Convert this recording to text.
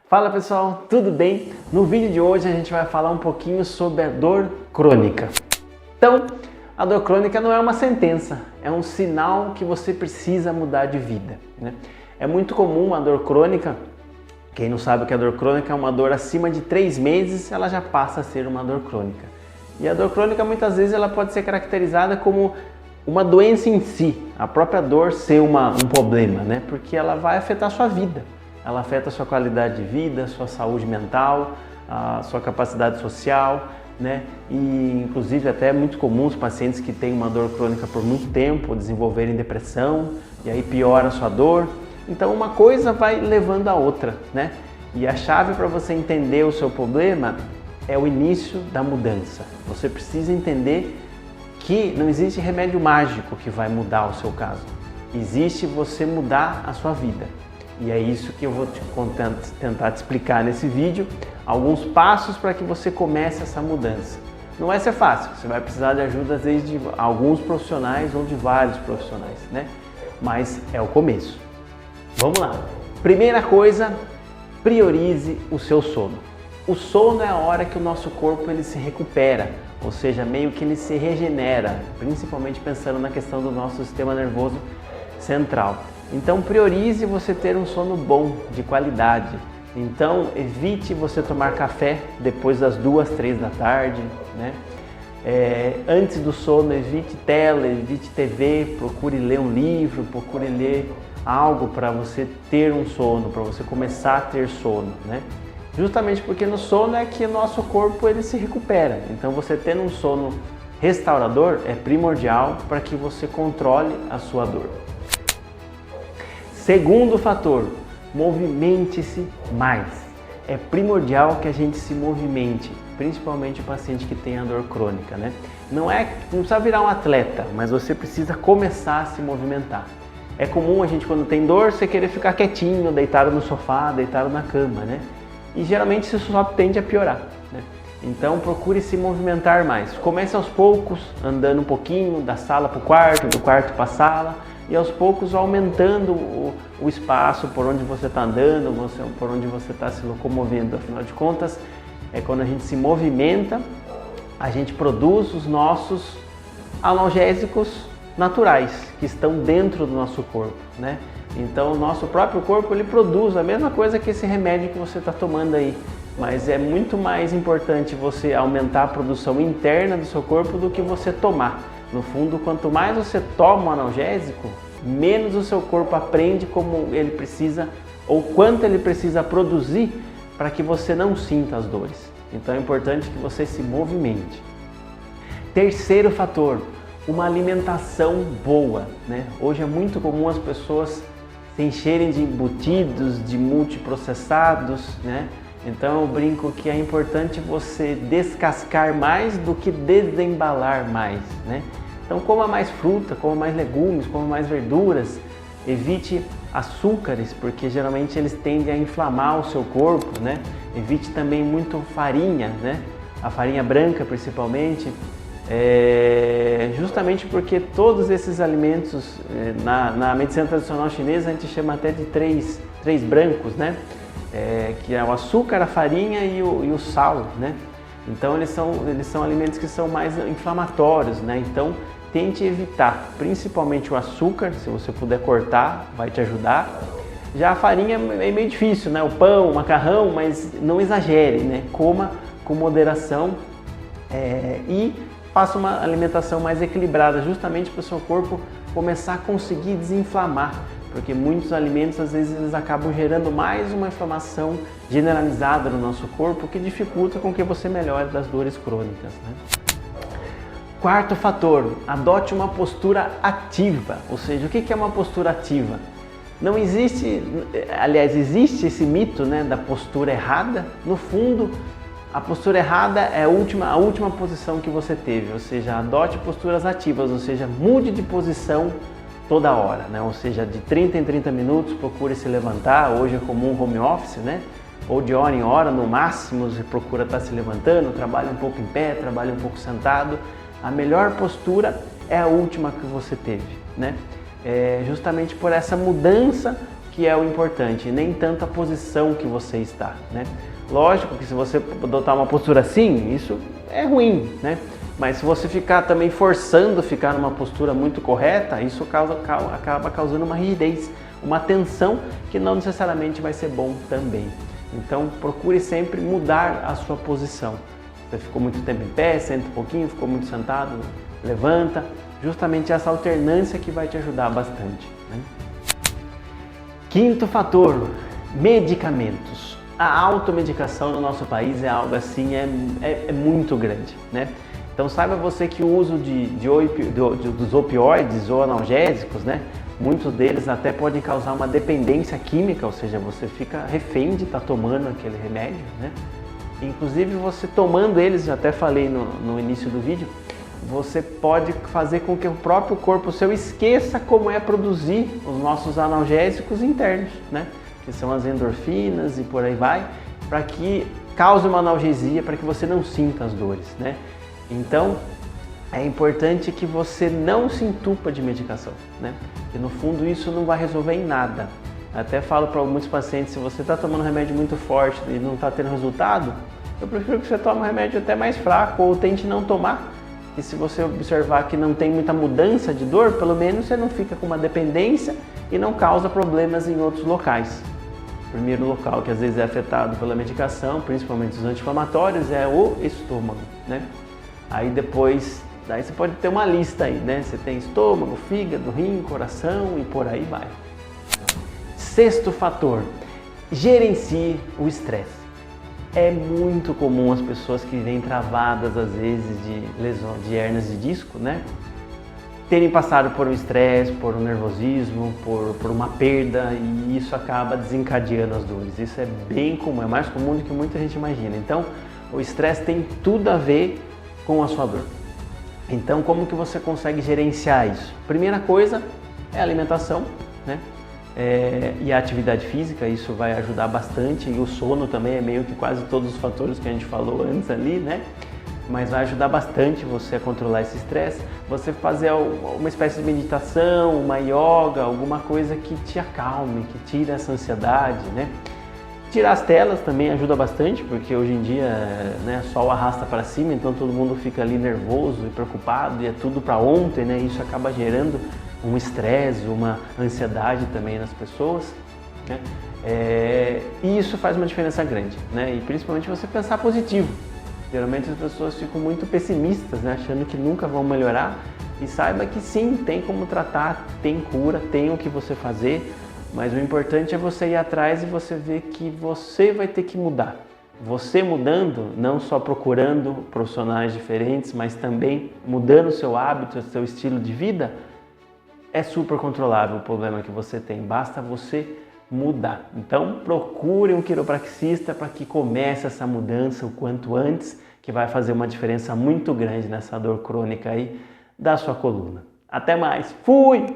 Fala pessoal, tudo bem? No vídeo de hoje a gente vai falar um pouquinho sobre a dor crônica. Então, a dor crônica não é uma sentença, é um sinal que você precisa mudar de vida, né? É muito comum a dor crônica, quem não sabe o que é dor crônica, é uma dor acima de 3 meses, ela já passa a ser uma dor crônica. E a dor crônica muitas vezes ela pode ser caracterizada como uma doença em si, a própria dor ser um problema, né? Porque ela vai afetar a sua vida. Ela afeta a sua qualidade de vida, a sua saúde mental, a sua capacidade social, né? E inclusive até é muito comum os pacientes que têm uma dor crônica por muito tempo desenvolverem depressão e aí piora a sua dor. Então uma coisa vai levando a outra, né? E a chave para você entender o seu problema é o início da mudança. Você precisa entender que não existe remédio mágico que vai mudar o seu caso. Existe você mudar a sua vida. E é isso que eu vou tentar te explicar nesse vídeo, alguns passos para que você comece essa mudança. Não vai ser fácil, você vai precisar de ajuda às vezes de alguns profissionais ou de vários profissionais, né? Mas é o começo. Vamos lá. Primeira coisa, priorize o seu sono. O sono é a hora que o nosso corpo ele se recupera, ou seja, meio que ele se regenera, principalmente pensando na questão do nosso sistema nervoso central. Então priorize você ter um sono bom, de qualidade. Então evite você tomar café depois das 2, 3 da tarde, né? Antes do sono evite tela, evite TV, procure ler um livro, procure ler algo para você ter um sono, para você começar a ter sono, né? Justamente porque no sono é que o nosso corpo ele se recupera. Então você tendo um sono restaurador é primordial para que você controle a sua dor. Segundo fator, movimente-se mais. É primordial que a gente se movimente, principalmente o paciente que tem a dor crônica, né? Não precisa virar um atleta, mas você precisa começar a se movimentar. É comum a gente quando tem dor, você querer ficar quietinho, deitado no sofá, deitado na cama, né? E geralmente isso só tende a piorar, né? Então procure se movimentar mais. Comece aos poucos, andando um pouquinho da sala para o quarto, do quarto para a sala, e aos poucos aumentando o espaço por onde você está andando, por onde você está se locomovendo. Afinal de contas, é quando a gente se movimenta, a gente produz os nossos analgésicos naturais que estão dentro do nosso corpo, né? Então o nosso próprio corpo ele produz a mesma coisa que esse remédio que você está tomando aí, mas é muito mais importante você aumentar a produção interna do seu corpo do que você tomar. No fundo, quanto mais você toma um analgésico, menos o seu corpo aprende como ele precisa ou quanto ele precisa produzir para que você não sinta as dores. Então é importante que você se movimente. Terceiro fator, uma alimentação boa, né? Hoje é muito comum as pessoas se encherem de embutidos, de multiprocessados, né? Então eu brinco que é importante você descascar mais do que desembalar mais, né? Então coma mais fruta, coma mais legumes, coma mais verduras, evite açúcares, porque geralmente eles tendem a inflamar o seu corpo, né? Evite também muito farinha, né? A farinha branca principalmente, justamente porque todos esses alimentos, na medicina tradicional chinesa a gente chama até de três brancos, né? Que é o açúcar, a farinha e o sal, né? Então eles são alimentos que são mais inflamatórios, né? Então tente evitar, principalmente o açúcar, se você puder cortar, vai te ajudar. Já a farinha é meio difícil, né? O pão, o macarrão, mas não exagere, né? Coma com moderação e faça uma alimentação mais equilibrada, justamente para o seu corpo começar a conseguir desinflamar. Porque muitos alimentos, às vezes, eles acabam gerando mais uma inflamação generalizada no nosso corpo, que dificulta com que você melhore das dores crônicas, né? Quarto fator, adote uma postura ativa. Ou seja, o que é uma postura ativa? Não existe, aliás, existe esse mito, né, da postura errada. No fundo, a postura errada é a última posição que você teve, ou seja, adote posturas ativas, ou seja, mude de posição toda hora, né? Ou seja, de 30 em 30 minutos procure se levantar. Hoje é comum home office, né? Ou de hora em hora, no máximo, você procura estar se levantando, trabalha um pouco em pé, trabalha um pouco sentado. A melhor postura é a última que você teve, né? Justamente por essa mudança que que é o importante, nem tanto a posição que você está, né? Lógico que se você adotar uma postura assim, isso é ruim, né? Mas se você ficar também forçando ficar numa postura muito correta, isso acaba causando uma rigidez, uma tensão que não necessariamente vai ser bom também. Então procure sempre mudar a sua posição. Você ficou muito tempo em pé, senta um pouquinho, ficou muito sentado, levanta. Justamente essa alternância que vai te ajudar bastante, né? Quinto fator, medicamentos. A automedicação no nosso país é algo assim, é muito grande, né? Então saiba você que o uso dos opioides ou analgésicos, né? Muitos deles até podem causar uma dependência química, ou seja, você fica refém de estar tomando aquele remédio, né? Inclusive você tomando eles, já até falei no início do vídeo, você pode fazer com que o próprio corpo seu esqueça como é produzir os nossos analgésicos internos, né? Que são as endorfinas e por aí vai, para que cause uma analgesia, para que você não sinta as dores, né? Então, é importante que você não se entupa de medicação, né? Porque no fundo isso não vai resolver em nada. Até falo para muitos pacientes, se você está tomando um remédio muito forte e não está tendo resultado, eu prefiro que você tome um remédio até mais fraco ou tente não tomar. E se você observar que não tem muita mudança de dor, pelo menos você não fica com uma dependência e não causa problemas em outros locais. O primeiro local que às vezes é afetado pela medicação, principalmente os anti-inflamatórios, é o estômago, né? Aí depois, daí você pode ter uma lista aí, né? Você tem estômago, fígado, rim, coração e por aí vai. Sexto fator, gerencie o estresse. É muito comum as pessoas que vêm travadas às vezes de lesão de hérnias de disco, né? Terem passado por um estresse, por um nervosismo, por uma perda, e isso acaba desencadeando as dores. Isso é bem comum, é mais comum do que muita gente imagina. Então, o estresse tem tudo a ver com a sua dor. Então, como que você consegue gerenciar isso? Primeira coisa é a alimentação, né? E a atividade física, isso vai ajudar bastante, e o sono também é meio que quase todos os fatores que a gente falou antes ali, né? Mas vai ajudar bastante você a controlar esse estresse, você fazer uma espécie de meditação, uma yoga, alguma coisa que te acalme, que tire essa ansiedade, né? Tirar as telas também ajuda bastante, porque hoje em dia, né, só o arrasta para cima, então todo mundo fica ali nervoso e preocupado e é tudo para ontem, né? Isso acaba gerando um estresse, uma ansiedade também nas pessoas, né? E isso faz uma diferença grande, né? E principalmente você pensar positivo. Geralmente as pessoas ficam muito pessimistas, né? Achando que nunca vão melhorar, e saiba que sim, tem como tratar, tem cura, tem o que você fazer, mas o importante é você ir atrás e você ver que você vai ter que mudar. Você mudando, não só procurando profissionais diferentes, mas também mudando o seu hábito, o seu estilo de vida, é super controlável o problema que você tem, basta você mudar. Então procure um quiropraxista para que comece essa mudança o quanto antes, que vai fazer uma diferença muito grande nessa dor crônica aí da sua coluna. Até mais, fui!